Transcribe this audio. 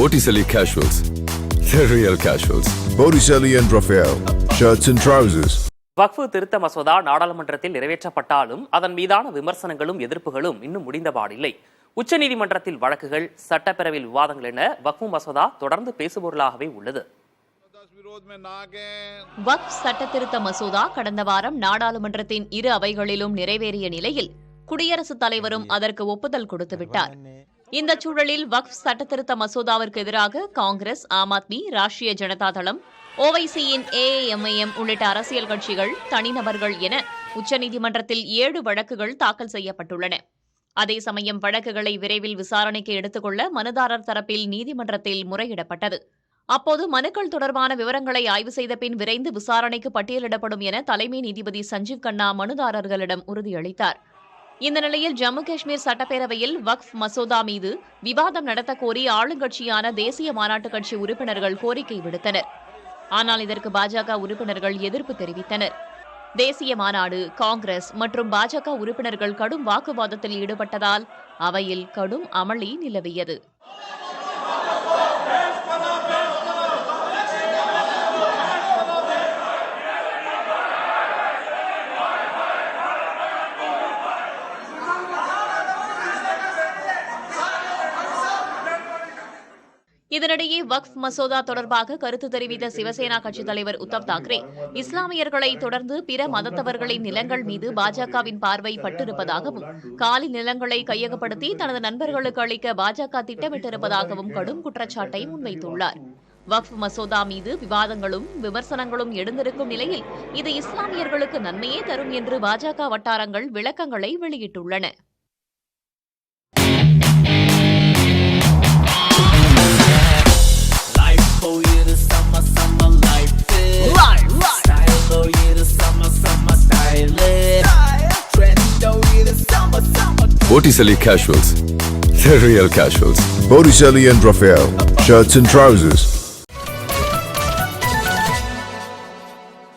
Botticelli Casuals, the real casuals. Botticelli and Raphael, shirts and trousers. வக்ஃபு திருத்த மசோதா நாடாளுமன்றத்தில் நிறைவேற்றப்பட்டாலும் அதன் மீதான விமர்சனங்களும் எதிர்ப்புகளும் இன்னும் முடிந்தபாடில்லை. உச்சநீதிமன்றத்தில் வழக்குகள், சட்டப்பேரவையில் விவாதங்கள் என வக்ஃபு மசோதா தொடர்ந்து பேசுபொருளாகவே உள்ளது. வக்ஃப் சட்டத்திருத்த மசோதா கடந்த வாரம் நாடாளுமன்றத்தின் இரு அவைகளிலும் நிறைவேறிய நிலையில் குடியரசுத் தலைவரும் அதற்கு ஒப்புதல் கொடுத்துவிட்டார். இந்த சூழலில் வக்ஃப் சட்டத்திருத்த மசோதாவிற்கு எதிராக காங்கிரஸ், ஆம் ஆத்மி, ராஷ்டிரிய ஜனதா தளம், ஓவைசியின் AAMIM உள்ளிட்ட அரசியல் கட்சிகள், தனிநபர்கள் என உச்சநீதிமன்றத்தில் 7 வழக்குகள் தாக்கல் செய்யப்பட்டுள்ளன. அதே சமயம் வழக்குகளை விரைவில் விசாரணைக்கு எடுத்துக்கொள்ள மனுதாரர் தரப்பில் நீதிமன்றத்தில் முறையிடப்பட்டது. அப்போது மனுக்கள் தொடர்பான விவரங்களை ஆய்வு செய்த பின் விரைந்து விசாரணைக்கு பட்டியலிடப்படும் என தலைமை நீதிபதி சஞ்சீவ் கண்ணா மனுதாரர்களிடம் உறுதியளித்தார். இந்த நிலையில் ஜம்மு காஷ்மீர் சட்டப்பேரவையில் வக்ஃப் மசோதா மீது விவாதம் நடத்த கோரி ஆளுங்கட்சியான தேசிய மாநாட்டுக் கட்சி உறுப்பினர்கள் கோரிக்கை விடுத்தனர். ஆனால் இதற்கு பாஜக உறுப்பினர்கள் எதிர்ப்பு தெரிவித்தனர். தேசிய மாநாடு, காங்கிரஸ் மற்றும் பாஜக உறுப்பினர்கள் கடும் வாக்குவாதத்தில் ஈடுபட்டதால் அவையில் கடும் அமளி நிலவியது. இதனிடையே வக்ஃப் மசோதா தொடர்பாக கருத்து தெரிவித்த சிவசேனா கட்சித் தலைவர் உத்தவ் தாக்கரே, இஸ்லாமியர்களை தொடர்ந்து பிற மதத்தவர்களின் நிலங்கள் மீது பாஜகவின் பார்வை பட்டிருப்பதாகவும், காலி நிலங்களை கையகப்படுத்தி தனது நண்பர்களுக்கு அளிக்க பாஜக திட்டமிட்டிருப்பதாகவும் கடும் குற்றச்சாட்டை முன்வைத்துள்ளார். வக்ஃப் மசோதா மீது விவாதங்களும் விமர்சனங்களும் எழுந்திருக்கும் நிலையில் இது இஸ்லாமியர்களுக்கு நன்மையே தரும் என்று பாஜக வட்டாரங்கள் விளக்கங்களை வெளியிட்டுள்ளன. Botticelli Casuals, the real casuals. Botticelli and Raphael, shirts and trousers.